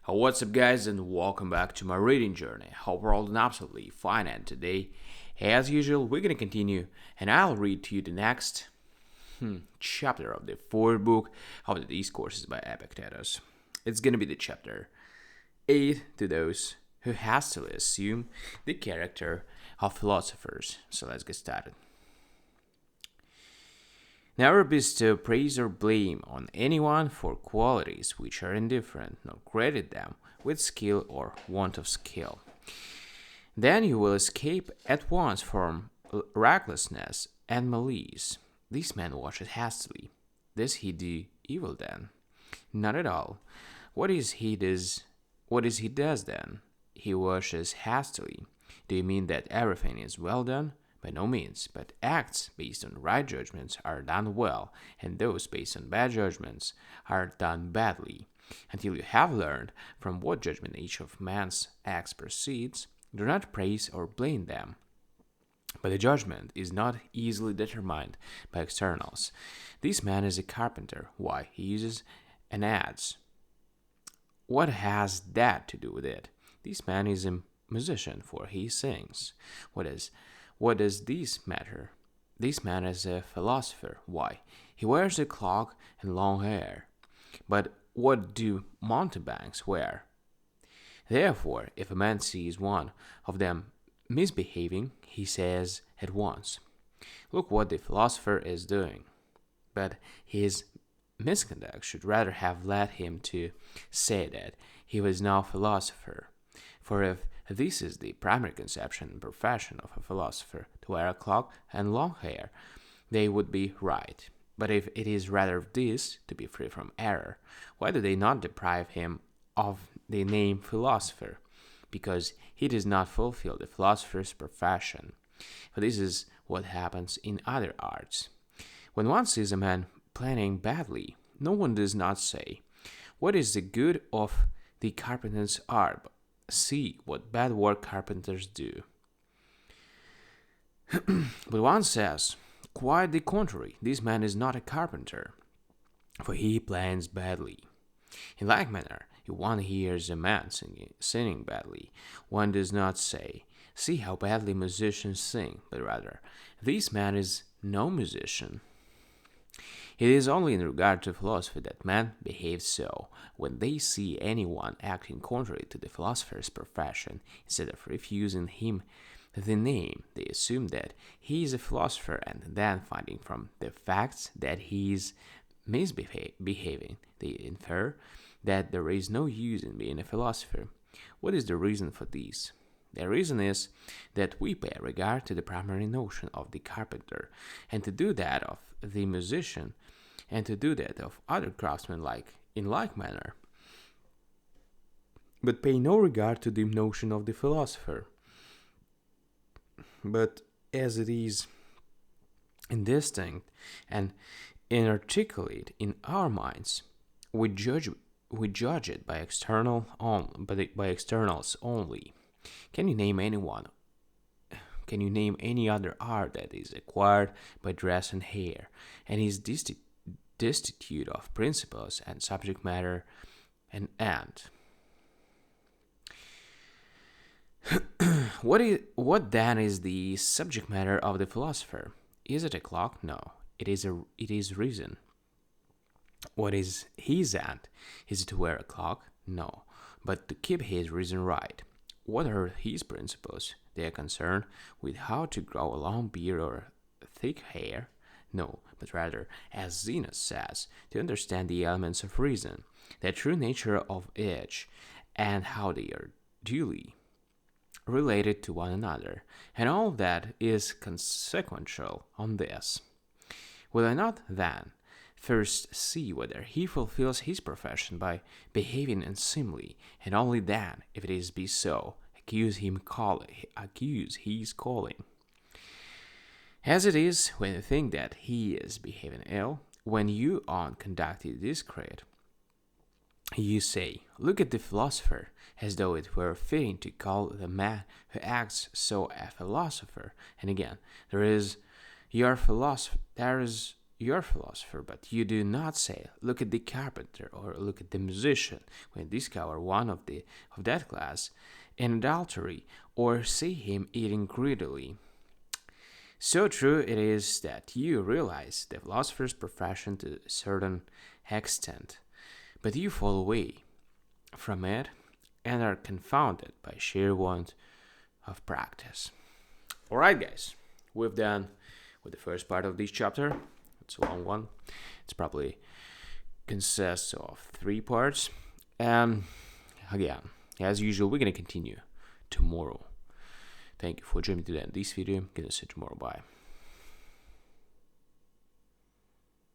What's up, guys, and welcome back to my reading journey. Hope we're all doing absolutely fine. And today, as usual, we're gonna continue, and I'll read to you the next chapter of the fourth book of the Discourses by Epictetus. It's gonna be the chapter 8 to those who hastily assume the character of philosophers. So let's get started. Never bestow praise or blame on anyone for qualities which are indifferent, nor credit them with skill or want of skill. Then you will escape at once from recklessness and malice. This man watched hastily. Does he do evil then? Not at all. What is he does then? He washes hastily. Do you mean that everything is well done? By no means, but acts based on right judgments are done well, and those based on bad judgments are done badly. Until you have learned from what judgment each of man's acts proceeds, do not praise or blame them. But the judgment is not easily determined by externals. This man is a carpenter. Why? He uses an adze. What has that to do with it? This man is a musician, for he sings. What does this matter? This man is a philosopher. Why? He wears a cloak and long hair. But what do mountebanks wear? Therefore, if a man sees one of them misbehaving, he says at once, "Look what the philosopher is doing." But his misconduct should rather have led him to say that he was no philosopher. For if this is the primary conception and profession of a philosopher, to wear a cloak and long hair, they would be right. But if it is rather this, to be free from error, why do they not deprive him of the name philosopher? Because he does not fulfill the philosopher's profession. For this is what happens in other arts. When one sees a man planning badly, no one does not say, "What is the good of the carpenter's art? See what bad work carpenters do." But one says, "Quite the contrary, this man is not a carpenter, for he plans badly." In like manner, if one hears a man singing badly, one does not say, "See how badly musicians sing," but rather, "This man is no musician." It is only in regard to philosophy that men behave so. When they see anyone acting contrary to the philosopher's profession, instead of refusing him the name, they assume that he is a philosopher, and then finding from the facts that he is misbehaving, they infer that there is no use in being a philosopher. What is the reason for this? The reason is that we pay regard to the primary notion of the carpenter, and to do that of the musician, and to do that of other craftsmen in like manner, but pay no regard to the notion of the philosopher. But as it is indistinct and inarticulate in our minds, we judge it by by externals only. Can you name anyone? Can you name any other art that is acquired by dress and hair, and is destitute of principles and subject matter and end? What then is the subject matter of the philosopher? Is it a clock? No, it is reason. What is his end? Is it to wear a clock? No, but to keep his reason right. What are his principles? They are concerned with how to grow a long beard or thick hair? No, but rather, as Zeno says, to understand the elements of reason, the true nature of each, and how they are duly related to one another, and all that is consequential on this. Will I not, then, first see whether he fulfills his profession by behaving unseemly, and only then, if it is be so, accuse his calling? As it is, when you think that he is behaving ill, when you are conducted discreet, you say, "Look at the philosopher," as though it were fitting to call the man who acts so a philosopher. And again, there is you're a philosopher, but you do not say, look at the carpenter or look at the musician when you discover one of that class in adultery, or see him eating greedily. So true it is that you realize the philosopher's profession to a certain extent, but you fall away from it and are confounded by sheer want of practice. Alright, guys, we've done with the first part of this chapter. It's a long one. It's probably consists of 3 parts. And again, as usual, we're going to continue tomorrow. Thank you for joining me today in this video. Gonna see you tomorrow. Bye.